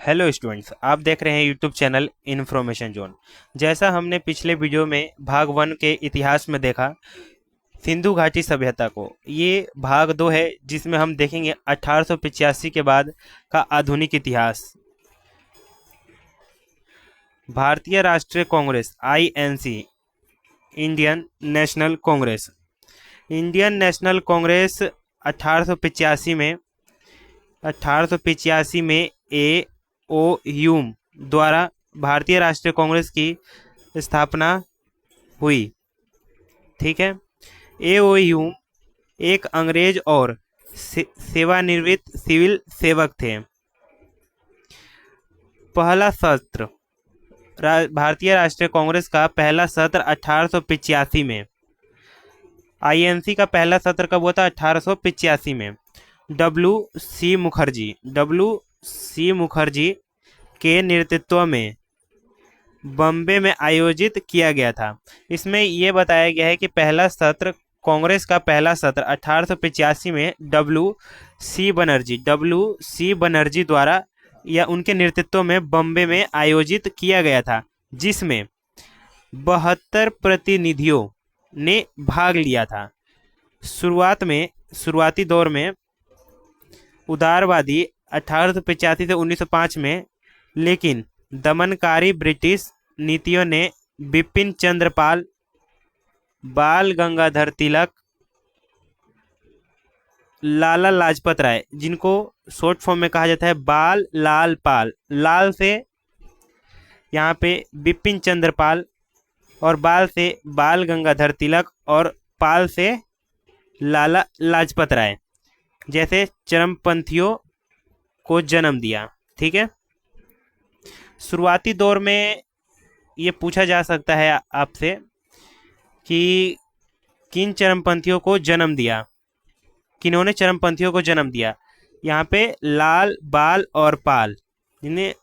Hello students, आप देख रहे हैं यूट्यूब चैनल इन्फॉर्मेशन जोन। जैसा हमने पिछले वीडियो में भाग 1 के इतिहास में देखा सिंधु घाटी सभ्यता को, ये भाग 2 है जिसमें हम देखेंगे 1885 के बाद का आधुनिक इतिहास। भारतीय राष्ट्रीय Congress INC, Indian national Congress 1885 में ए ओ ह्यूम द्वारा भारतीय राष्ट्रीय कांग्रेस की स्थापना हुई। ठीक है। ए ओ ह्यूम एक अंग्रेज और सेवानिवृत्त सिविल सेवक थे। पहला सत्र भारतीय राष्ट्रीय कांग्रेस का पहला सत्र 1885 में। आईएनसी का पहला सत्र कब हुआ था? 1885 में। डब्ल्यू सी मुखर्जी के नेतृत्व में बॉम्बे में आयोजित किया गया था। इसमें यह बताया गया है कि पहला सत्र, कांग्रेस का पहला सत्र 1885 में डब्ल्यू सी बनर्जी द्वारा या उनके नेतृत्व में बॉम्बे में आयोजित किया गया था, जिसमें 72 प्रतिनिधियों ने भाग लिया था। शुरुआती दौर में उदारवादी 1885 से 1905 में, लेकिन दमनकारी ब्रिटिश नीतियों ने बिपिन चंद्र पाल, बाल गंगाधर तिलक, लाला लाजपत राय, जिनको शॉर्ट फॉर्म में कहा जाता है बाल लाल पाल, लाल से यहाँ पे बिपिन चंद्र पाल और बाल से बाल गंगाधर तिलक और पाल से लाला लाजपत राय जैसे चरमपंथियों को जन्म दिया। ठीक है। शुरुआती दौर में ये पूछा जा सकता है आपसे कि किन चरमपंथियों को जन्म दिया, किन्होंने चरमपंथियों को जन्म दिया। यहाँ पे लाल, बाल और पाल, जिन्हें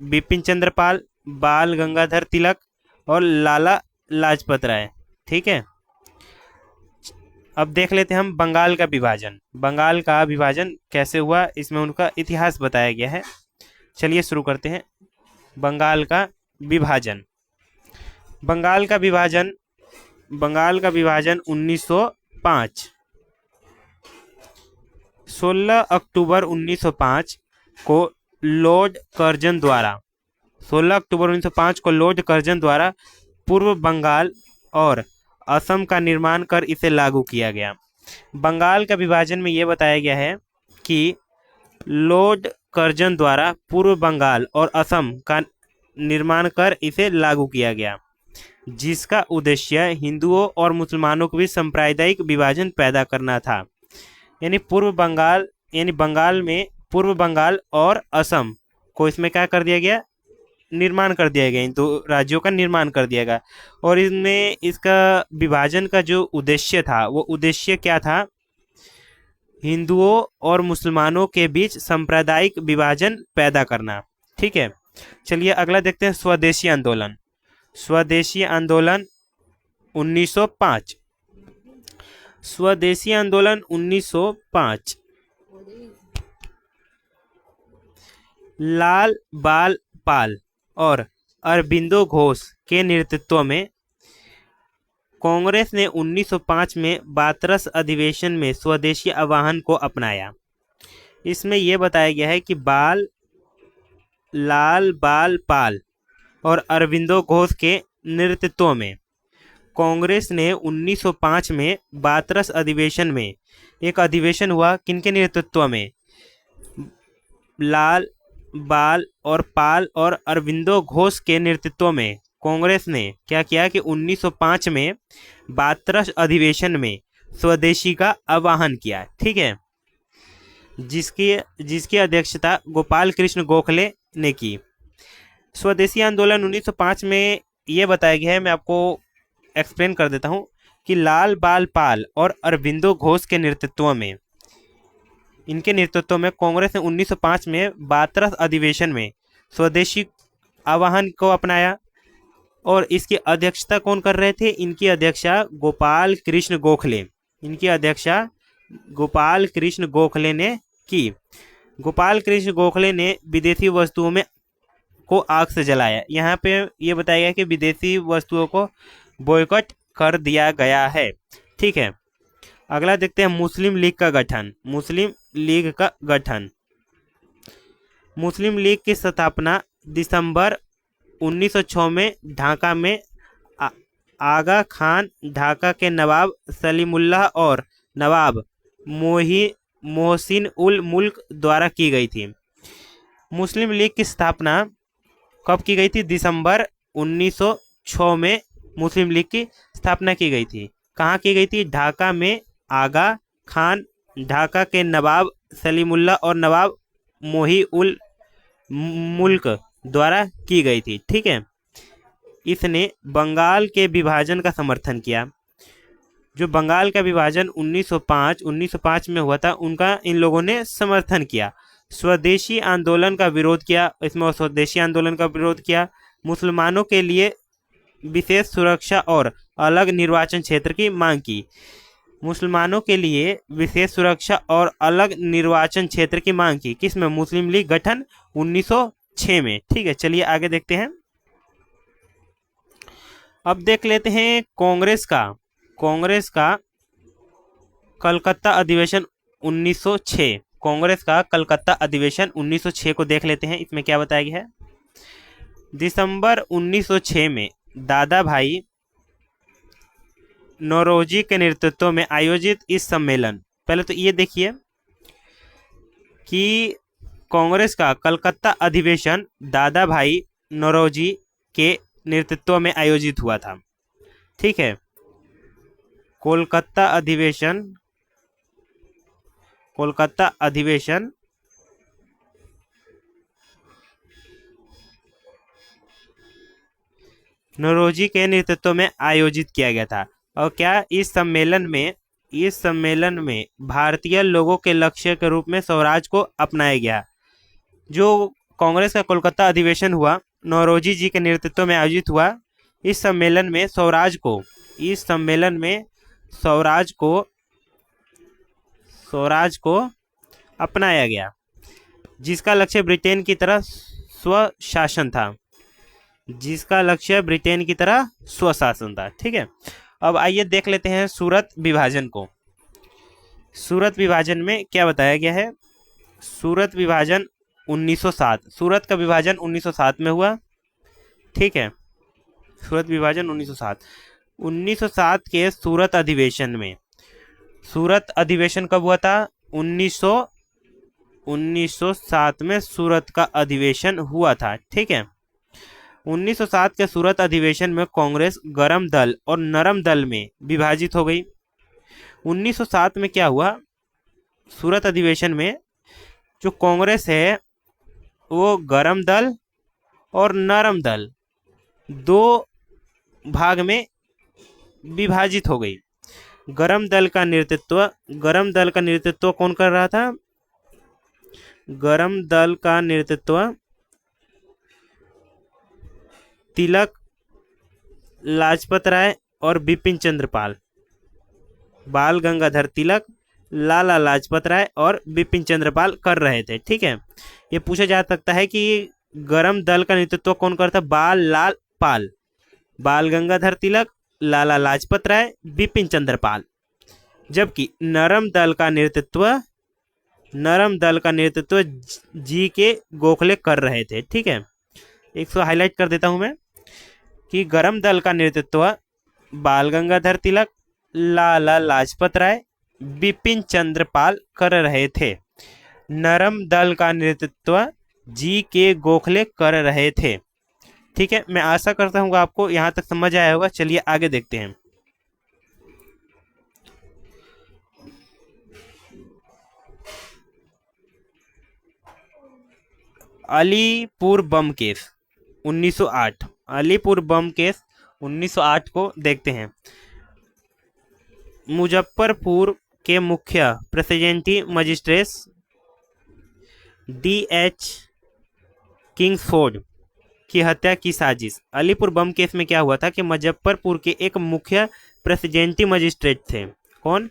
बिपिन चंद्र पाल, बाल गंगाधर तिलक और लाला लाजपत राय। ठीक है। अब देख लेते हैं हम बंगाल का विभाजन। बंगाल का विभाजन कैसे हुआ, इसमें उनका इतिहास बताया गया है। चलिए शुरू करते हैं। बंगाल का विभाजन 1905। 16 अक्टूबर 1905 को लॉर्ड कर्जन द्वारा पूर्व बंगाल और असम का निर्माण कर इसे लागू किया गया। बंगाल का विभाजन में यह बताया गया है कि लॉर्ड कर्जन द्वारा पूर्व बंगाल और असम का निर्माण कर इसे लागू किया गया, जिसका उद्देश्य हिंदुओं और मुसलमानों के बीच सांप्रदायिक विभाजन पैदा करना था। यानी बंगाल में पूर्व बंगाल और असम को इसमें क्या कर दिया गया? निर्माण कर दिया गया, इन दो राज्यों का निर्माण कर दिया गया। और इसमें इसका विभाजन का जो उद्देश्य था, वो उद्देश्य क्या था? हिंदुओं और मुसलमानों के बीच सांप्रदायिक विभाजन पैदा करना। ठीक है। चलिए अगला देखते हैं स्वदेशी आंदोलन 1905। स्वदेशी आंदोलन 1905 लाल बाल पाल और अरबिंदो घोष के नेतृत्व में कांग्रेस ने 1905 में बातरस अधिवेशन में स्वदेशी आह्वान को अपनाया। इसमें यह बताया गया है कि लाल बाल पाल और अरबिंदो घोष के नेतृत्व में कांग्रेस ने 1905 में बातरस अधिवेशन में, एक अधिवेशन हुआ किनके नेतृत्व में? लाल बाल और पाल और अरबिंदो घोष के नेतृत्व में कांग्रेस ने क्या किया कि 1905 में बातरस अधिवेशन में स्वदेशी का आह्वान किया। ठीक है। जिसकी अध्यक्षता गोपाल कृष्ण गोखले ने की। स्वदेशी आंदोलन 1905 में यह बताया गया है, मैं आपको एक्सप्लेन कर देता हूं कि लाल बाल पाल और अरबिंदो घोष के नेतृत्व में, इनके नेतृत्व में कांग्रेस ने 1905 में बातरस अधिवेशन में स्वदेशी आह्वान को अपनाया। और इसकी अध्यक्षता कौन कर रहे थे? इनकी अध्यक्षा गोपाल कृष्ण गोखले ने की। गोपाल कृष्ण गोखले ने विदेशी वस्तुओं में को आग से जलाया। यहाँ पे ये बताया गया कि विदेशी वस्तुओं को बॉयकॉट कर दिया गया है। ठीक है, अगला देखते हैं मुस्लिम लीग का गठन। मुस्लिम लीग का गठन, मुस्लिम लीग की स्थापना दिसंबर 1906 में ढाका में आगा खान, ढाका के नवाब सलीमुल्लाह और नवाब मोहसिन उल मुल्क द्वारा की गई थी। मुस्लिम लीग की स्थापना कब की गई थी? दिसंबर 1906 में मुस्लिम लीग की स्थापना की गई थी। कहाँ की गई थी? ढाका में आगा खान, ढाका के नवाब सलीमुल्लाह और नवाब मोही उल मुल्क द्वारा की गई थी। ठीक है, इसने बंगाल के विभाजन का समर्थन किया। जो बंगाल का विभाजन 1905 में हुआ था, उनका इन लोगों ने समर्थन किया। स्वदेशी आंदोलन का विरोध किया, इसमें स्वदेशी आंदोलन का विरोध किया। मुसलमानों के लिए विशेष सुरक्षा और अलग निर्वाचन क्षेत्र की मांग की। मुसलमानों के लिए विशेष सुरक्षा और अलग निर्वाचन क्षेत्र की मांग की। किसमें? मुस्लिम लीग गठन 1906 में। ठीक है, चलिए आगे देखते हैं। अब देख लेते हैं कांग्रेस का कलकत्ता अधिवेशन 1906। कांग्रेस का कलकत्ता अधिवेशन 1906 को देख लेते हैं। इसमें क्या बताया गया है? दिसंबर 1906 में दादा भाई नौरोजी के नेतृत्व में आयोजित इस सम्मेलन, पहले तो ये देखिए कि कांग्रेस का कलकत्ता अधिवेशन दादा भाई नौरोजी के नेतृत्व में आयोजित हुआ था। ठीक है, कोलकाता अधिवेशन नौरोजी के नेतृत्व में आयोजित किया गया था। और क्या इस सम्मेलन में भारतीय लोगों के लक्ष्य के रूप में स्वराज को अपनाया गया। जो कांग्रेस का कोलकाता अधिवेशन हुआ, नौरोजी जी के नेतृत्व में आयोजित हुआ। इस सम्मेलन में स्वराज को अपनाया गया, जिसका लक्ष्य ब्रिटेन की तरह स्वशासन था। ठीक है, अब आइए देख लेते हैं सूरत विभाजन को। सूरत विभाजन में क्या बताया गया है? सूरत विभाजन 1907। सूरत का विभाजन 1907 में हुआ। ठीक है, सूरत विभाजन 1907 के सूरत अधिवेशन कब हुआ था? 1907 में सूरत का अधिवेशन हुआ था। ठीक है, 1907 के सूरत अधिवेशन में कांग्रेस गरम दल और नरम दल में विभाजित हो गई। 1907 में क्या हुआ? सूरत अधिवेशन में जो कांग्रेस है वो गरम दल और नरम दल दो भाग में विभाजित हो गई। गरम दल का नेतृत्व कौन कर रहा था? गरम दल का नेतृत्व तिलक, लाजपत राय और बिपिन चंद्र पाल। बाल गंगाधर तिलक, लाला लाजपत राय और बिपिन चंद्र पाल कर रहे थे। ठीक है, ये पूछा जा सकता है कि गरम दल का नेतृत्व कौन करता? बाल गंगाधर तिलक, लाला लाजपत राय, बिपिन चंद्र पाल। जबकि नरम दल का नेतृत्व जी के गोखले कर रहे थे। ठीक है, एक सौ हाईलाइट कर देता हूं मैं कि गरम दल का नेतृत्व बाल गंगाधर तिलक, लाला लाजपत राय, बिपिन चंद्र पाल कर रहे थे। नरम दल का नेतृत्व जी के गोखले कर रहे थे। ठीक है, मैं आशा करता हूँ आपको यहाँ तक समझ आया होगा। चलिए आगे देखते हैं। अलीपुर बम केस 1908। अलीपुर बम केस 1908 को देखते हैं। मुजफ्फरपुर के मुख्य प्रेसिडेंटी मजिस्ट्रेट D.H. किंग्सफोर्ड की हत्या की साजिश। अलीपुर बम केस में क्या हुआ था कि मुजफ्फरपुर के एक मुख्य प्रेसिडेंटी मजिस्ट्रेट थे। कौन?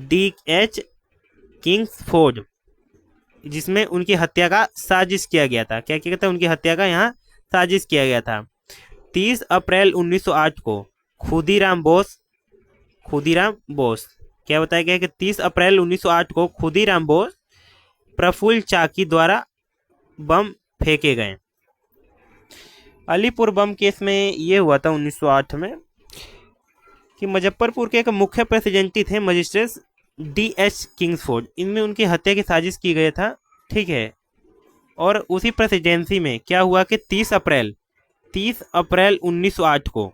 D.H. किंग्सफोर्ड। जिसमें उनकी हत्या का साजिश किया गया था। क्या किया गया था? उनकी हत्या का यहाँ साजिश किया गया था। 30 अप्रैल 1908 को खुदीराम बोस क्या बताया गया है कि 30 अप्रैल 1908 को खुदीराम बोस प्रफुल्ल चाकी द्वारा बम फेंके गए। अलीपुर बम केस में ये हुआ था 1908 में कि मुजफ्फरपुर के एक मुख्य प्रेसिडेंटी थे मजिस्ट्रेट D.H. किंग्सफोर्ड, इनमें उनकी हत्या की साजिश की गया था। ठीक है, और उसी प्रेसिडेंसी में क्या हुआ कि 30 अप्रैल 1908 को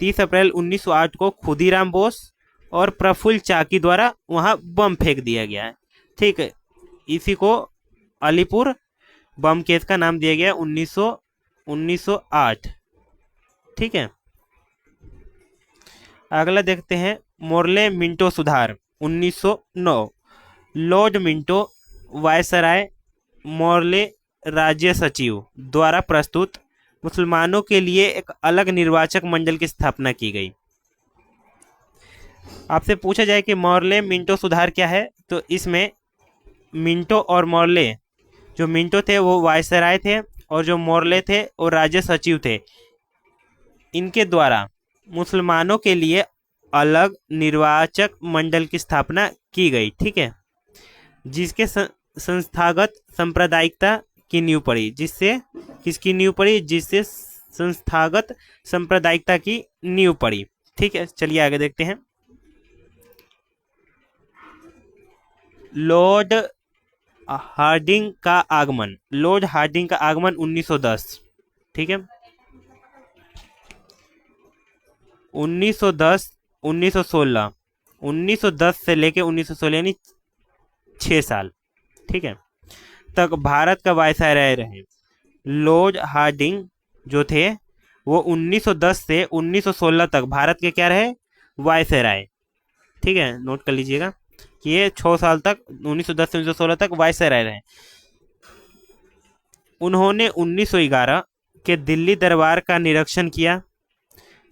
30 अप्रैल 1908 को खुदीराम बोस और प्रफुल्ल चाकी द्वारा वहां बम फेंक दिया गया है। ठीक है, इसी को अलीपुर बम केस का नाम दिया गया 1908। ठीक है, अगला देखते हैं मोर्ले मिंटो सुधार 1909। लॉर्ड मिंटो वायसराय मोर्ले राज्य सचिव द्वारा प्रस्तुत मुसलमानों के लिए एक अलग निर्वाचक मंडल की स्थापना की गई। आपसे पूछा जाए कि मोर्ले मिंटो सुधार क्या है, तो इसमें मिंटो और मोर्ले, जो मिंटो थे वो वायसराय थे और जो मोर्ले थे वो राज्य सचिव थे, इनके द्वारा मुसलमानों के लिए अलग निर्वाचक मंडल की स्थापना की गई। ठीक है, जिसके संस्थागत सांप्रदायिकता की नींव पड़ी। जिससे किसकी नींव पड़ी? जिससे संस्थागत सांप्रदायिकता की नींव पड़ी। ठीक है, चलिए आगे देखते हैं। लॉर्ड हार्डिंग का आगमन 1910। ठीक है, 1910 1916 1910 से लेके 1916 यानी 6 साल, ठीक है, तक भारत का वायसराय रहे। लॉर्ड हार्डिंग जो थे वो 1910 से 1916 तक भारत के क्या रहे? वायसराय। ठीक है, नोट कर लीजिएगा कि ये 6 साल तक 1910 से 1916 तक वायसराय रहे। उन्होंने 1911 के दिल्ली दरबार का निरीक्षण किया,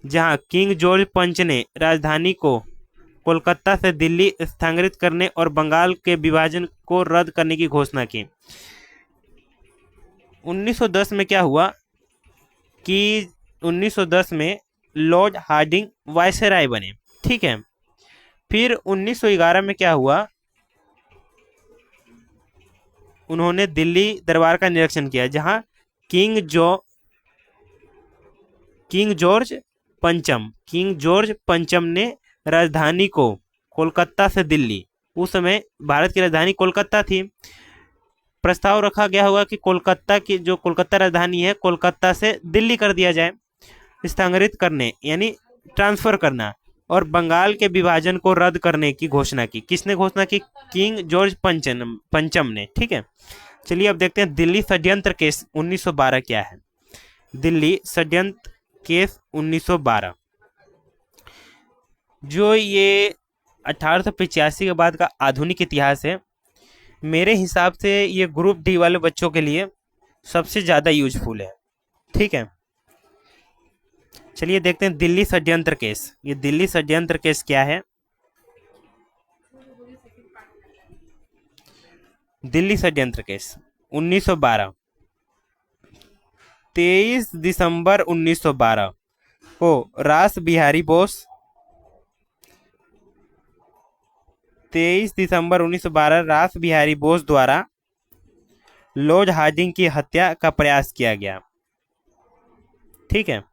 जहां किंग जॉर्ज पंच ने राजधानी को कोलकाता से दिल्ली स्थानांतरित करने और बंगाल के विभाजन को रद्द करने की घोषणा की। 1910 में क्या हुआ कि 1910 में लॉर्ड हार्डिंग वायसराय बने। ठीक है, फिर 1911 में क्या हुआ? उन्होंने दिल्ली दरबार का निरीक्षण किया, जहां किंग जॉर्ज पंचम ने राजधानी को कोलकाता से दिल्ली, उस समय भारत की राजधानी कोलकाता थी, प्रस्ताव रखा गया होगा कि कोलकाता की जो कोलकाता राजधानी है कोलकाता से दिल्ली कर दिया जाए, स्थानांतरित करने यानी ट्रांसफर करना, और बंगाल के विभाजन को रद्द करने की घोषणा की। किसने घोषणा की? किंग जॉर्ज पंचम ने। ठीक है, चलिए अब देखते हैं दिल्ली षड्यंत्र केस 1912 क्या है। दिल्ली षड्यंत्र केस 1912 जो ये 1885 के बाद का आधुनिक इतिहास है, मेरे हिसाब से ये ग्रुप डी वाले बच्चों के लिए सबसे ज़्यादा यूजफुल है। ठीक है, चलिए देखते हैं दिल्ली षड्यंत्र केस। ये दिल्ली षड्यंत्र केस क्या है? दिल्ली षड्यंत्र केस 1912 23 दिसंबर 1912 को रास बिहारी बोस 23 दिसंबर 1912 रास बिहारी बोस द्वारा लॉर्ड हार्डिंग की हत्या का प्रयास किया गया। ठीक है,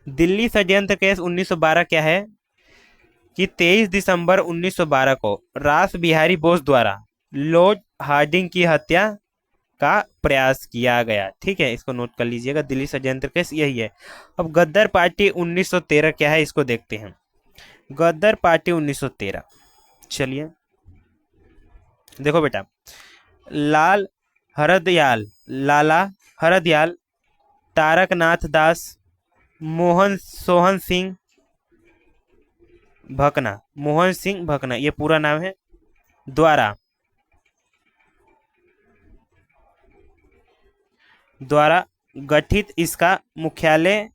दिल्ली षड्यंत्र केस 1912 क्या है कि 23 दिसंबर 1912 को रास बिहारी बोस द्वारा लॉर्ड हार्डिंग की हत्या का प्रयास किया गया। ठीक है, इसको नोट कर लीजिएगा, दिल्ली षड्यंत्र केस यही है। अब गद्दार पार्टी 1913 क्या है, इसको देखते हैं। गद्दार पार्टी 1913, चलिए देखो बेटा, लाला हरदयाल, तारकनाथ दास, मोहन सिंह भकना, ये पूरा नाम है, द्वारा गठित इसका मुख्यालय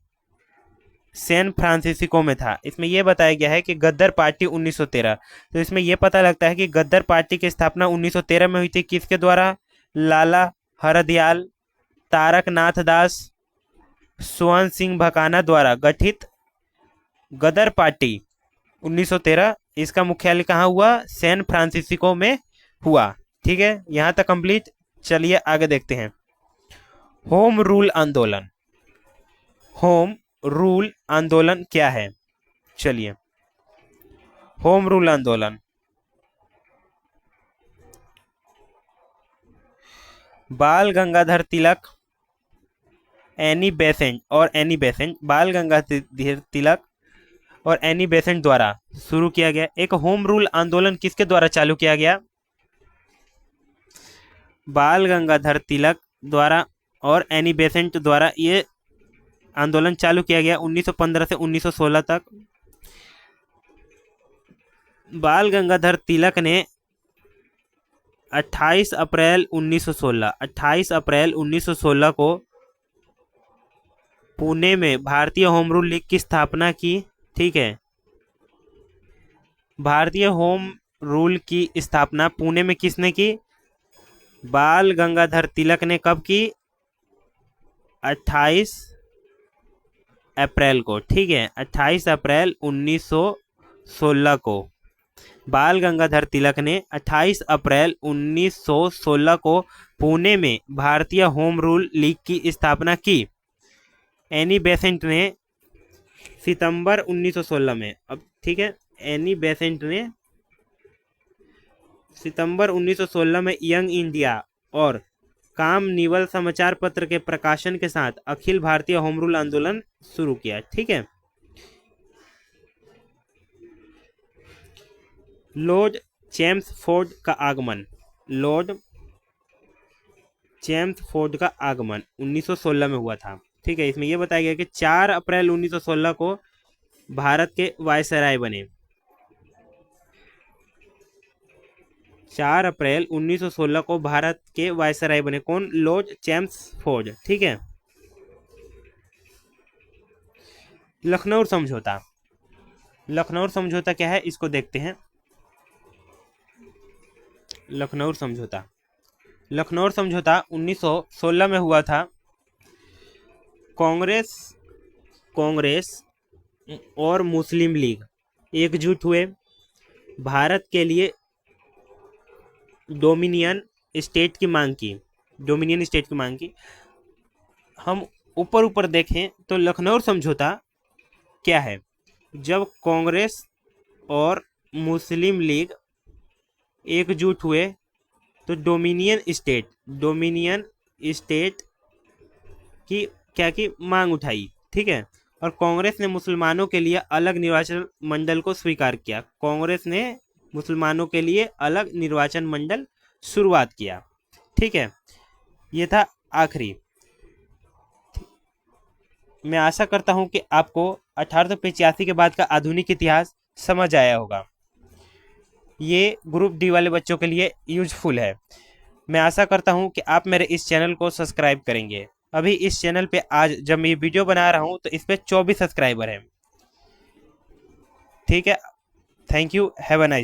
सैन फ्रांसिस्को में था। इसमें यह बताया गया है कि गद्दार पार्टी 1913, तो इसमें यह पता लगता है कि गद्दार पार्टी की स्थापना 1913 में हुई थी। किसके द्वारा? लाला हरदयाल, तारक नाथ दास, स्वर्ण सिंह भकाना द्वारा गठित गदर पार्टी 1913। इसका मुख्यालय कहाँ हुआ? सैन फ्रांसिस्को में हुआ। ठीक है, यहां तक कंप्लीट। चलिए आगे देखते हैं। होम रूल आंदोलन। होम रूल आंदोलन क्या है? चलिए, होम रूल आंदोलन बाल गंगाधर तिलक, एनी बेसेंट बाल गंगाधर तिलक और एनी बेसेंट द्वारा शुरू किया गया एक होम रूल आंदोलन। किसके द्वारा चालू किया गया? बाल गंगाधर तिलक द्वारा और एनी बेसेंट द्वारा ये आंदोलन चालू किया गया 1915 से 1916 तक। बाल गंगाधर तिलक ने 28 अप्रैल 1916 को पुणे में भारतीय होम रूल लीग की स्थापना की। ठीक है, भारतीय होम रूल की स्थापना पुणे में किसने की? बाल गंगाधर तिलक ने कब की? 28 अप्रैल को। ठीक है, 28 अप्रैल 1916 को बाल गंगाधर तिलक ने 28 अप्रैल 1916 को पुणे में भारतीय होम रूल लीग की स्थापना की। एनी बेसेंट ने सितंबर 1916 में, अब ठीक है, एनी बेसेंट ने सितंबर 1916 में यंग इंडिया और काम निवल समाचार पत्र के प्रकाशन के साथ अखिल भारतीय होम रूल आंदोलन शुरू किया। ठीक है, लॉर्ड चेम्सफोर्ड का आगमन। लॉर्ड चेम्सफोर्ड का आगमन 1916 में हुआ था। ठीक है, इसमें यह बताया गया कि 4 अप्रैल 1916 को भारत के वायसराय बने। 4 अप्रैल 1916 को भारत के वायसराय बने। कौन? Lord Chelmsford. ठीक है, लखनऊ समझौता। लखनऊ समझौता क्या है, इसको देखते हैं। लखनऊ समझौता 1916 में हुआ था। कांग्रेस और मुस्लिम लीग एकजुट हुए, भारत के लिए डोमिनियन स्टेट की मांग की। हम ऊपर देखें तो लखनऊ समझौता क्या है? जब कांग्रेस और मुस्लिम लीग एकजुट हुए तो डोमिनियन स्टेट की क्या की मांग उठाई। ठीक है, और कांग्रेस ने मुसलमानों के लिए अलग निर्वाचन मंडल को स्वीकार किया। कांग्रेस ने मुसलमानों के लिए अलग निर्वाचन मंडल शुरुआत किया। ठीक है, ये था आखिरी। मैं आशा करता हूं कि आपको 1885 के बाद का आधुनिक इतिहास समझ आया होगा। ये ग्रुप डी वाले बच्चों के लिए यूजफुल है। मैं आशा करता हूं कि आप मेरे इस चैनल को सब्सक्राइब करेंगे। अभी इस चैनल पे आज जब मैं वीडियो बना रहा हूं तो इस पे 24 सब्सक्राइबर हैं। ठीक है, thank you, have a nice day.